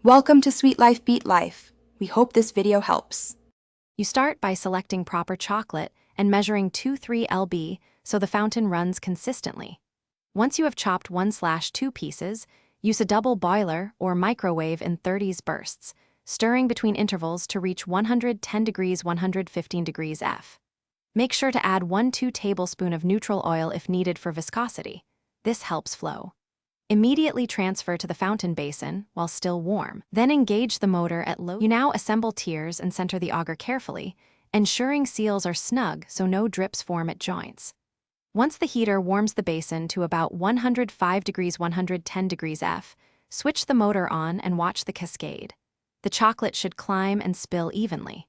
Welcome to Sweet Life Beat Life. We hope this video helps. You start by selecting proper chocolate and measuring 2-3 lb so the fountain runs consistently. Once you have chopped 1/2 pieces, use a double boiler or microwave in 30s bursts, stirring between intervals to reach 110 degrees 115 degrees F. Make sure to add 1-2 tablespoons of neutral oil if needed for viscosity. This helps flow. Immediately transfer to the fountain basin while still warm. Then engage the motor at low. You now assemble tiers and center the auger carefully, ensuring seals are snug so no drips form at joints. Once the heater warms the basin to about 105 degrees 110 degrees F, switch the motor on and watch the cascade. The chocolate should climb and spill evenly.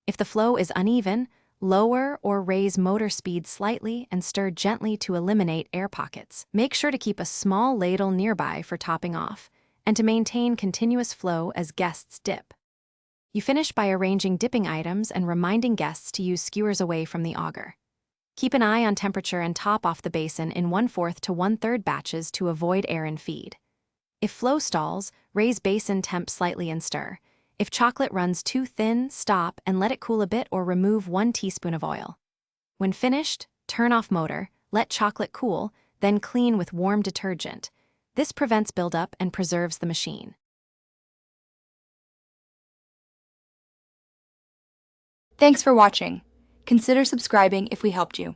If the flow is uneven, lower or raise motor speed slightly and stir gently to eliminate air pockets. Make sure to keep a small ladle nearby for topping off and to maintain continuous flow as guests dip. You finish by arranging dipping items and reminding guests to use skewers away from the auger. Keep an eye on temperature and top off the basin in 1/4 to 1/3 batches to avoid air and feed. If flow stalls, raise basin temp slightly and stir. If chocolate runs too thin, stop and let it cool a bit or remove 1 teaspoon of oil. When finished, turn off motor, let chocolate cool, then clean with warm detergent. This prevents buildup and preserves the machine. Thanks for watching. Consider subscribing if we helped you.